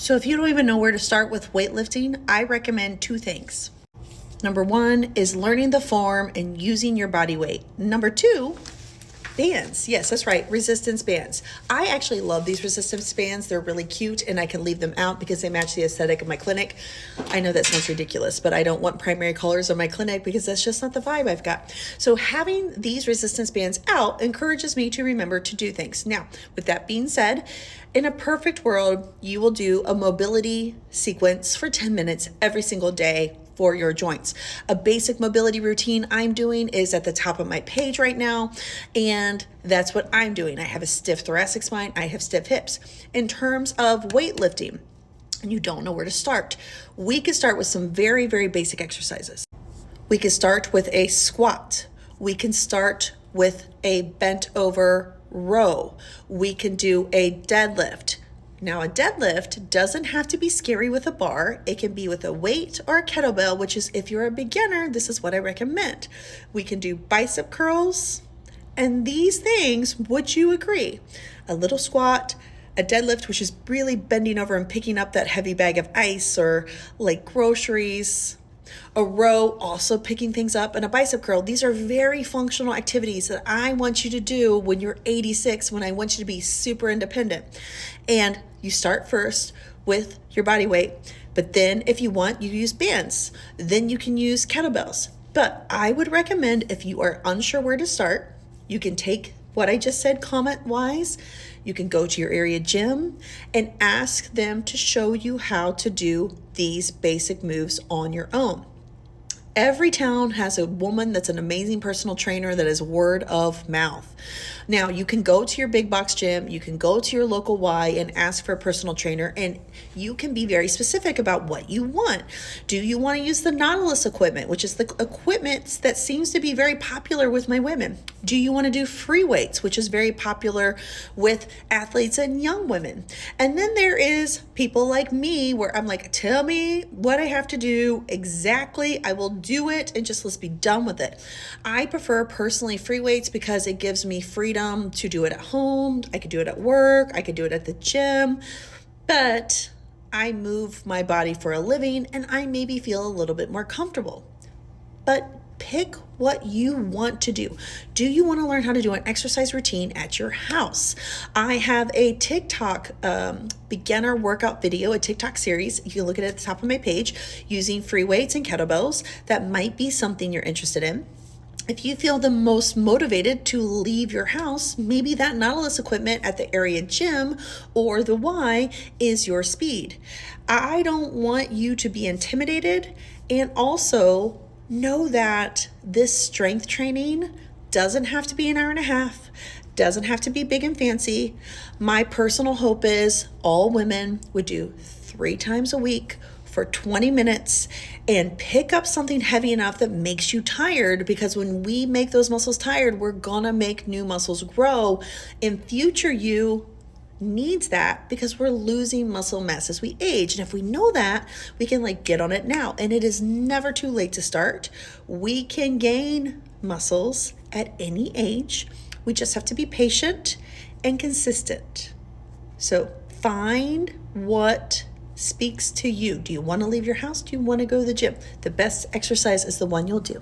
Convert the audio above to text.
So if you don't even know where to start with weightlifting, I recommend two things. Number one is learning the form and using your body weight. Number two, bands. Yes, that's right. Resistance bands. I actually love these resistance bands. They're really cute and I can leave them out because they match the aesthetic of my clinic. I know that sounds ridiculous, but I don't want primary colors on my clinic because that's just not the vibe I've got. So having these resistance bands out encourages me to remember to do things. Now, with that being said, in a perfect world, you will do a mobility sequence for 10 minutes every single day for your joints. A basic mobility routine I'm doing is at the top of my page right now, and that's what I'm doing. I have a stiff thoracic spine, I have stiff hips. In terms of weightlifting, and you don't know where to start, we could start with some very, very basic exercises. We could start with a squat. We can start with a bent over row. We can do a deadlift. Now, a deadlift doesn't have to be scary with a bar. It can be with a weight or a kettlebell, which is, if you're a beginner, this is what I recommend. We can do bicep curls, and these things, would you agree? A little squat, a deadlift, which is really bending over and picking up that heavy bag of ice or like groceries. A row, also picking things up, and a bicep curl. These are very functional activities that I want you to do when you're 86, when I want you to be super independent. And you start first with your body weight, but then if you want, you use bands. Then you can use kettlebells. But I would recommend, if you are unsure where to start, you can take what I just said comment-wise. You can go to your area gym and ask them to show you how to do these basic moves on your own. Every town has a woman that's an amazing personal trainer that is word of mouth. Now, you can go to your big box gym, you can go to your local Y and ask for a personal trainer, and you can be very specific about what you want. Do you want to use the Nautilus equipment, which is the equipment that seems to be very popular with my women? Do you want to do free weights, which is very popular with athletes and young women? And then there is people like me where I'm like, tell me what I have to do exactly. I will do it and just let's be done with it. I prefer personally free weights because it gives me freedom to do it at home. I could do it at work. I could do it at the gym, but I move my body for a living and I maybe feel a little bit more comfortable. But pick what you want to do. Do you want to learn how to do an exercise routine at your house? I have a TikTok beginner workout video, a TikTok series. You can look at it at the top of my page using free weights and kettlebells. That might be something you're interested in. If you feel the most motivated to leave your house, maybe that Nautilus equipment at the area gym or the Y is your speed. I don't want you to be intimidated, and also know that this strength training doesn't have to be an hour and a half, doesn't have to be big and fancy. My personal hope is all women would do 3 times a week for 20 minutes and pick up something heavy enough that makes you tired, because when we make those muscles tired, we're gonna make new muscles grow. In future, you needs that because we're losing muscle mass as we age. And if we know that, we can get on it now. And it is never too late to start. We can gain muscles at any age. We just have to be patient and consistent. So find what speaks to you. Do you want to leave your house? Do you want to go to the gym? The best exercise is the one you'll do.